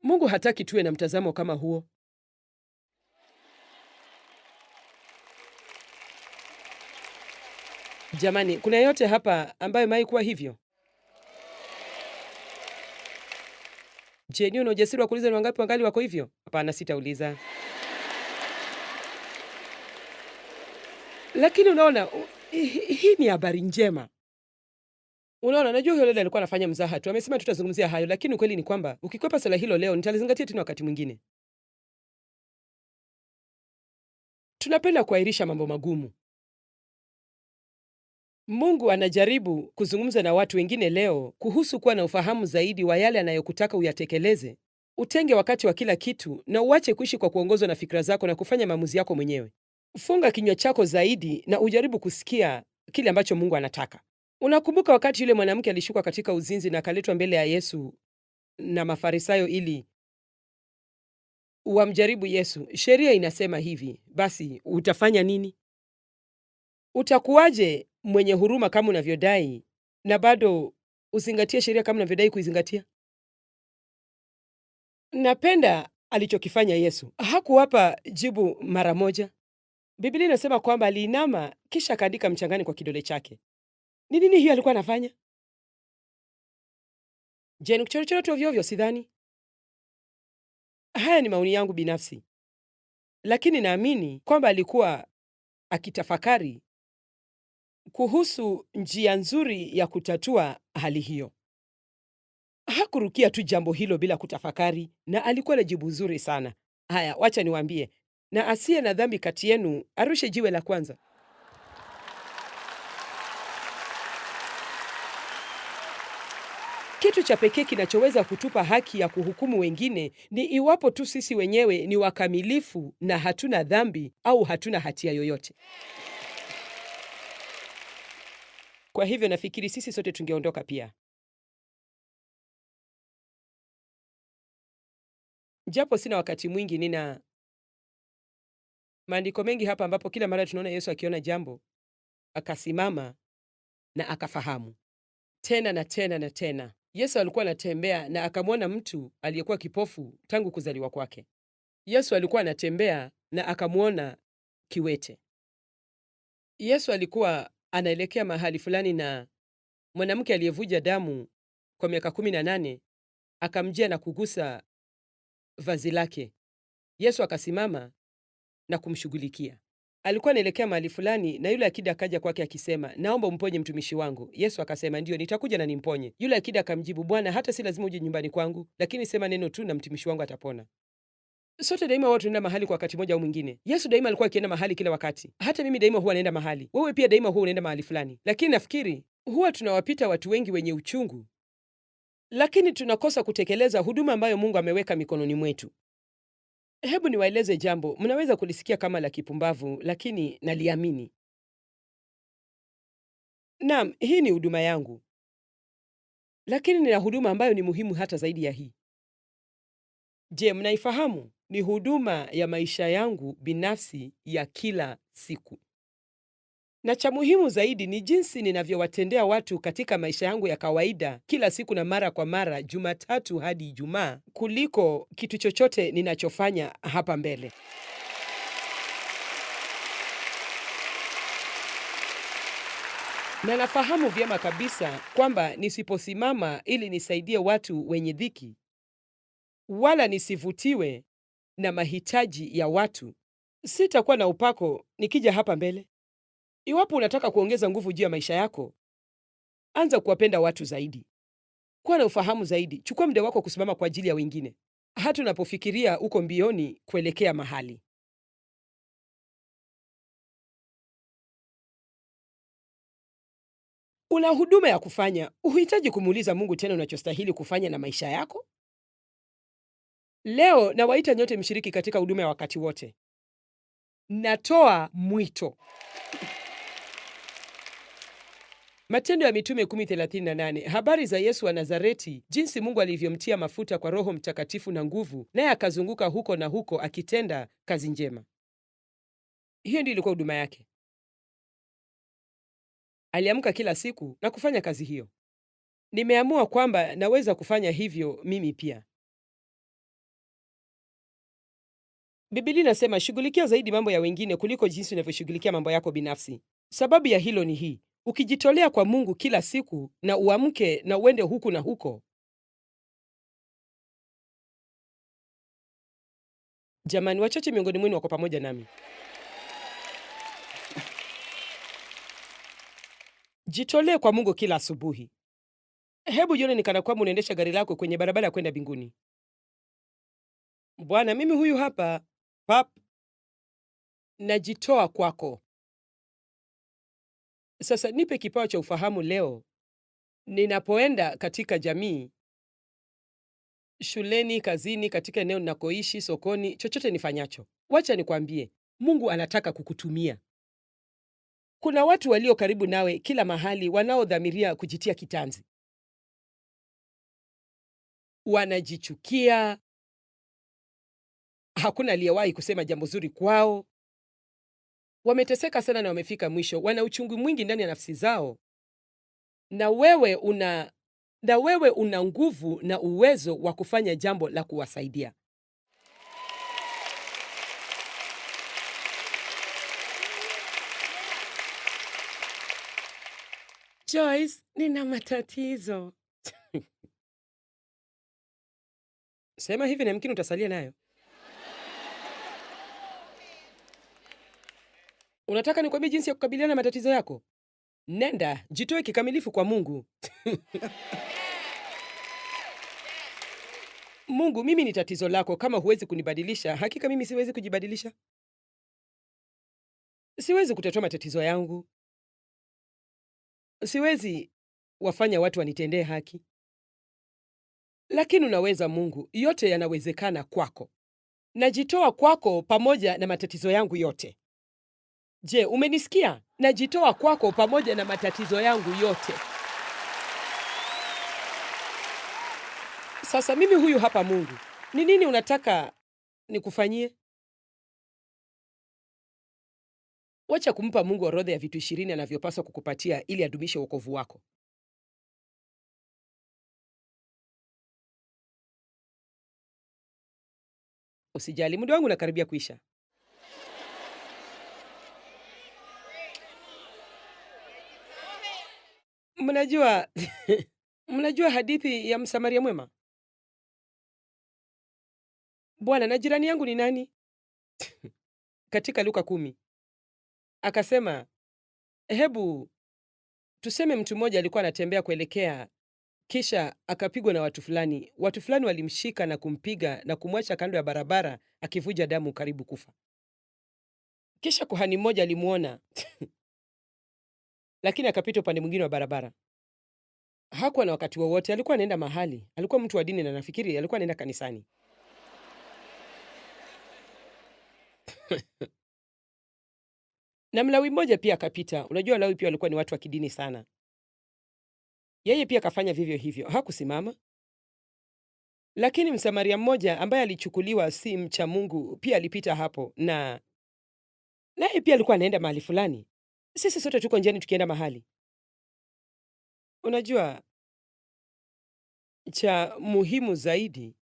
Mungu hataki tuwe na mtazamo kama huo. Jamani, kuna yote hapa ambayo mai kuwa hivyo? Je, ni una ujasiri wa kuuliza ni wangapi wangali wako hivyo? Hapana, sitauliza. Lakini unaona, hii ni habari njema. Unaona, najua huyo dada alikuwa anafanya mzaha tu. Amesema tutazungumzia hayo, lakini ukweli ni kwamba ukikwepa swala hilo leo, nitalizingatia tena wakati mwingine. Tunapenda kuahirisha mambo magumu. Mungu anajaribu kuzungumza na watu wengine leo kuhusu kuwa na ufahamu zaidi wa yale anayokutaka uyatekeleze. Utenge wakati wa kila kitu na uache kuishi kwa kuongozwa na fikra zako na kufanya maamuzi yako mwenyewe. Funga kinywa chako zaidi na ujaribu kusikia kile ambacho Mungu anataka. Unakumbuka wakati yule mwanamke alishuka katika uzinzi na akaletwa mbele ya Yesu na Mafarisayo ili wamjaribu Yesu? Sheria inasema hivi, basi utafanya nini? Utakuwaje mwenye huruma kama unavyodai na bado uzingatie sheria kama unavyodai kuizingatia? Napenda alichokifanya Yesu. Hakuwapa jibu mara moja. Biblia inasema kwamba aliinama kisha akaandika mchangani kwa kidole chake. Ni nini hiyo alikuwa anafanya? Je, ni kuchorochora tu ovyo ovyo? Sidhani. Haya ni maoni yangu binafsi, lakini naamini kwamba alikuwa akitafakari kuhusu njia nzuri ya kutatua hali hiyo. Hakurukia tu jambo hilo bila kutafakari, na alikuwa na jibu zuri sana. Haya, wacha niwaambie, na asiye na dhambi kati yenu arushe jiwe la kwanza. Kitu cha pekee kinachoweza kutupa haki ya kuhukumu wengine ni iwapo tu sisi wenyewe ni wakamilifu na hatuna dhambi au hatuna hatia yoyote. Kwa hivyo nafikiri sisi sote tungeondoka pia. Japo sina wakati mwingi, nina maandiko mengi hapa ambapo kila mara tunaona Yesu akiona jambo akasimama na akafahamu. Tena na tena na tena. Yesu alikuwa anatembea na akamwona mtu aliyekuwa kipofu tangu kuzaliwa kwake. Yesu alikuwa anatembea na akamwona kiwete. Yesu alikuwa anaelekea mahali fulani na mwanamke aliyevuja damu kwa miaka 18 akamjia na kugusa vazi lake. Yesu akasimama na kumshughulikia. Alikuwa anaelekea mahali fulani na yule akida akaja kwake akisema, naomba umponye mtumishi wangu. Yesu akasema, ndio, nitakuja na nimponye. Yule akida akamjibu, Bwana, hata si lazima uje nyumbani kwangu, lakini sema neno tu na mtumishi wangu atapona. Sote daima huwa tunaenda mahali kwa wakati mmoja au mwingine. Yesu daima alikuwa akienda mahali kila wakati. Hata mimi daima huwa naenda mahali. Wewe pia daima huwa unaenda mahali fulani. Lakini nafikiri huwa tunawapita watu wengi wenye uchungu, lakini tunakosa kutekeleza huduma ambayo Mungu ameweka mikononi mwetu. Hebu niwaeleze jambo, mnaweza kulisikia kama la kipumbavu, lakini naliamini. Naam, hii ni huduma yangu, lakini nina huduma ambayo ni muhimu hata zaidi ya hii. Je, mnaifahamu? Ni huduma ya maisha yangu binafsi ya kila siku, na cha muhimu zaidi ni jinsi ninavyowatendea watu katika maisha yangu ya kawaida kila siku na mara kwa mara, Jumatatu hadi Ijumaa, kuliko kitu chochote ninachofanya hapa mbele. Na nafahamu vyema kabisa kwamba nisiposimama ili nisaidie watu wenye dhiki, wala nisivutiwe na mahitaji ya watu, sitakuwa na upako nikija hapa mbele. Iwapo unataka kuongeza nguvu juu ya maisha yako, anza kuwapenda watu zaidi. Kuwa na ufahamu zaidi. Chukua muda wako kusimama kwa ajili ya wengine, hata unapofikiria uko mbioni kuelekea mahali. Una huduma ya kufanya. Uhitaji kumuuliza Mungu tena unachostahili kufanya na maisha yako. Leo nawaita nyote mshiriki katika huduma ya wakati wote. Natoa mwito. Matendo ya Mitume 10:38. Habari za Yesu wa Nazareti, jinsi Mungu alivyomtia mafuta kwa Roho Mtakatifu na nguvu, naye akazunguka huko na huko akitenda kazi njema. Hiyo ndiyo ilikuwa huduma yake. Aliamka kila siku na kufanya kazi hiyo. Nimeamua kwamba naweza kufanya hivyo mimi pia. Biblia inasema shughulikia zaidi mambo ya wengine kuliko jinsi unavyoshughulikia mambo yako binafsi. Sababu ya hilo ni hii: ukijitolea kwa Mungu kila siku na uamke na uende huku na huko. Jamani, wachache miongoni mwenu wako pamoja nami. Jitolee kwa Mungu kila asubuhi. Hebu jione ni kana kwamba unaendesha gari lako kwenye barabara ya kwenda mbinguni. Bwana, mimi huyu hapa, pap, najitoa kwako. Sasa nipe kipawa cha ufahamu leo ninapoenda katika jamii, shuleni, kazini, katika eneo ninakoishi, sokoni, chochote nifanyacho. Wacha nikwambie, Mungu anataka kukutumia. Kuna watu walio karibu nawe kila mahali wanaodhamiria kujitia kitanzi. Wanajichukia, hakuna aliyewahi kusema jambo zuri kwao. Wameteseka sana na wamefika mwisho, wana uchungu mwingi ndani ya nafsi zao, na wewe una nguvu na uwezo wa kufanya jambo la kuwasaidia. Joyce, nina matatizo. Sema hivi na yamkini utasalia nayo. Unataka nikwambie jinsi ya kukabiliana na matatizo yako? Nenda, jitoe kikamilifu kwa Mungu. Mungu, mimi ni tatizo lako. Kama huwezi kunibadilisha, hakika mimi siwezi kujibadilisha. Siwezi kutatua matatizo yangu. Siwezi wafanya watu wanitendee haki. Lakini unaweza Mungu, yote yanawezekana kwako. Najitoa kwako pamoja na matatizo yangu yote. Je, umenisikia? Najitoa kwako pamoja na matatizo yangu yote. Sasa mimi huyu hapa Mungu. Ni nini unataka nikufanyie? Wacha kumpa Mungu orodha ya vitu 20 anavyopaswa kukupatia ili adumishe wokovu wako. Usijali, muda wangu unakaribia kuisha. Mnajua mnajua hadithi ya Msamaria mwema? Bwana, na jirani yangu ni nani? Katika Luka 10. Akasema, hebu tuseme mtu mmoja alikuwa anatembea kuelekea, kisha akapigwa na watu fulani. Watu fulani walimshika na kumpiga na kumwacha kando ya barabara akivuja damu karibu kufa. Kisha kuhani mmoja alimuona lakini akapita upande mwingine wa barabara. Hakuwa na wakati wowote, alikuwa anaenda mahali. Alikuwa mtu wa dini na nafikiri alikuwa anaenda kanisani. Na Mlawi mmoja pia akapita. Unajua Walawi pia walikuwa ni watu wa kidini sana. Yeye pia akafanya vivyo hivyo, hakusimama. Lakini Msamaria mmoja ambaye alichukuliwa si mcha Mungu pia alipita hapo, na naye pia alikuwa anaenda mahali fulani. Sisi sote tuko njiani tukienda mahali. Unajua, cha muhimu zaidi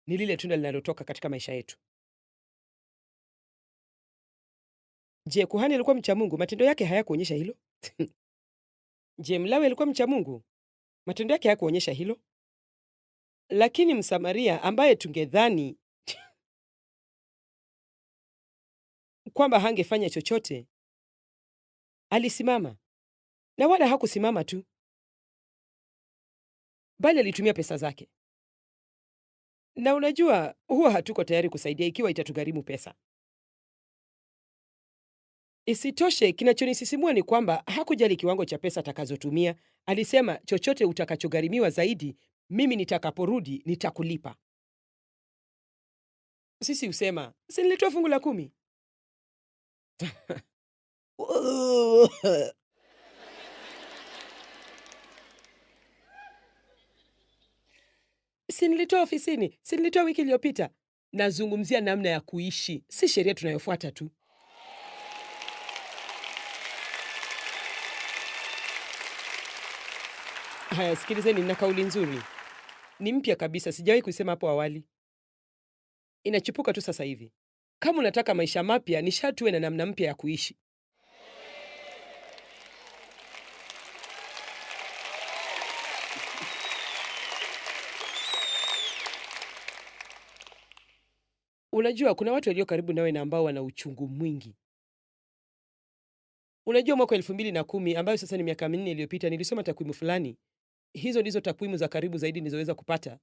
ni lile tunda linalotoka katika maisha yetu. Je, kuhani alikuwa mcha Mungu? Matendo yake hayakuonyesha hilo. Je, Mlawi alikuwa mcha Mungu? Matendo yake hayakuonyesha hilo. Lakini Msamaria ambaye tungedhani kwamba hangefanya chochote, alisimama. Na wala hakusimama tu, bali alitumia pesa zake. Na unajua, huwa hatuko tayari kusaidia ikiwa itatugharimu pesa. Isitoshe, kinachonisisimua ni kwamba hakujali kiwango cha pesa atakazotumia. Alisema, chochote utakachogharimiwa zaidi, mimi nitakaporudi nitakulipa. Sisi husema, si nilitoa fungu la 10? Si nilitoa ofisini, si nilitoa wiki iliyopita. Nazungumzia namna ya kuishi, si sheria tunayofuata tu. Haya, sikilizeni, na kauli nzuri. Ni mpya kabisa, sijawahi kusema hapo awali. Inachipuka tu sasa hivi. kama unataka maisha mapya, ni sharti uwe na namna mpya ya kuishi. Unajua, kuna watu walio karibu nawe na ambao wana uchungu mwingi. Unajua, mwaka 2010 ambayo sasa ni miaka 4 iliyopita, nilisoma takwimu fulani. Hizo ndizo takwimu za karibu zaidi nilizoweza kupata,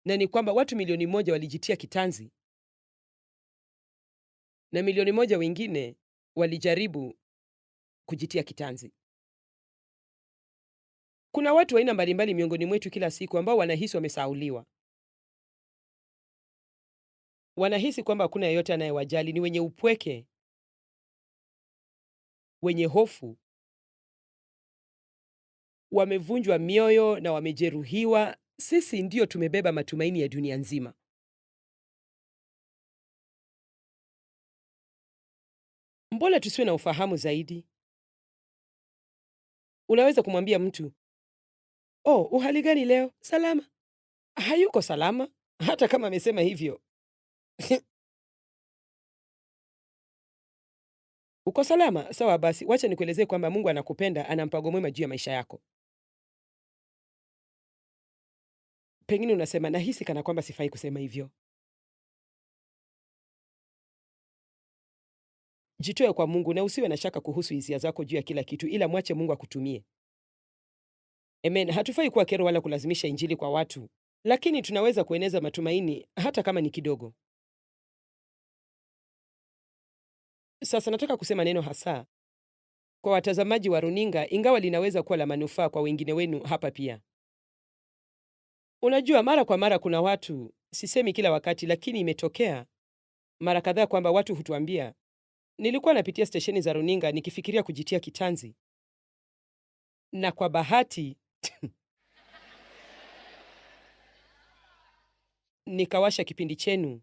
na ni kwamba watu milioni 1 walijitia kitanzi na milioni 1 wengine walijaribu kujitia kitanzi. Kuna watu wa aina mbalimbali miongoni mwetu kila siku ambao wanahisi wamesahauliwa. Wanahisi kwamba hakuna yeyote anayewajali, ni wenye upweke, wenye hofu, wamevunjwa mioyo na wamejeruhiwa. Sisi ndio tumebeba matumaini ya dunia nzima. Mbona tusiwe na ufahamu zaidi? Unaweza kumwambia mtu, "Oh, uhali gani leo?" "Salama." Hayuko salama, hata kama amesema hivyo. Uko salama? Sawa basi, wacha nikuelezee kwamba Mungu anakupenda, ana mpango mwema juu ya maisha yako. Pengine unasema, nahisi kana kwamba sifai kusema hivyo. Jitoe kwa Mungu na usiwe na shaka kuhusu hisia zako juu ya kila kitu, ila mwache Mungu akutumie. Amen. Hatufai kuwa kero wala kulazimisha Injili kwa watu, lakini tunaweza kueneza matumaini hata kama ni kidogo. Sasa nataka kusema neno hasa kwa watazamaji wa runinga, ingawa linaweza kuwa la manufaa kwa wengine wenu hapa pia. Unajua, mara kwa mara kuna watu, sisemi kila wakati, lakini imetokea mara kadhaa kwamba watu hutuambia, nilikuwa napitia stesheni za runinga nikifikiria kujitia kitanzi, na kwa bahati nikawasha kipindi chenu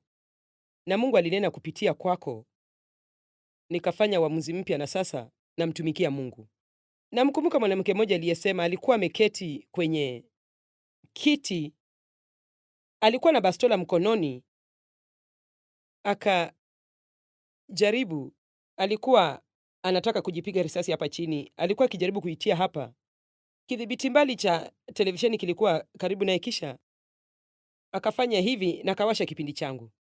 na Mungu alinena kupitia kwako, nikafanya uamuzi mpya na sasa namtumikia Mungu. Namkumbuka mwanamke mmoja aliyesema alikuwa ameketi kwenye kiti, alikuwa na bastola mkononi, akajaribu, alikuwa anataka kujipiga risasi hapa chini, alikuwa akijaribu kuitia hapa. Kidhibiti mbali cha televisheni kilikuwa karibu naye, kisha akafanya hivi na kawasha kipindi changu.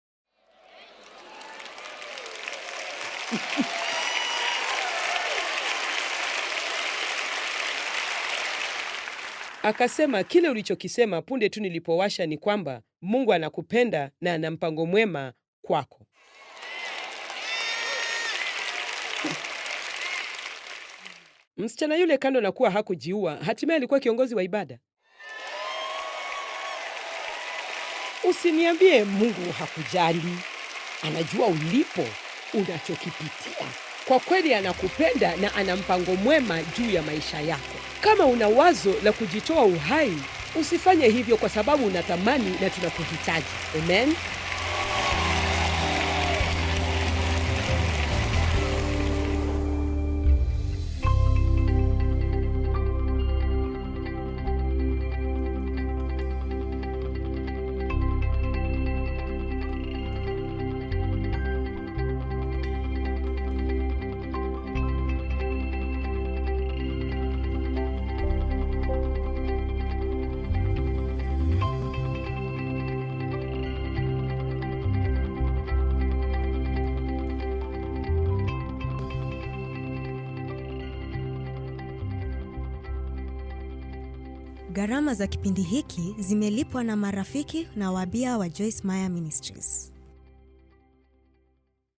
Akasema, kile ulichokisema punde tu nilipowasha ni kwamba Mungu anakupenda na ana mpango mwema kwako. Msichana yule, kando na kuwa hakujiua, hatimaye alikuwa kiongozi wa ibada. Usiniambie Mungu hakujali. Anajua ulipo, unachokipitia. Kwa kweli anakupenda na ana mpango mwema juu ya maisha yako. Kama una wazo la kujitoa uhai, usifanye hivyo kwa sababu unatamani na tunakuhitaji. Amen. Gharama za kipindi hiki zimelipwa na marafiki na wabia wa Joyce Meyer Ministries.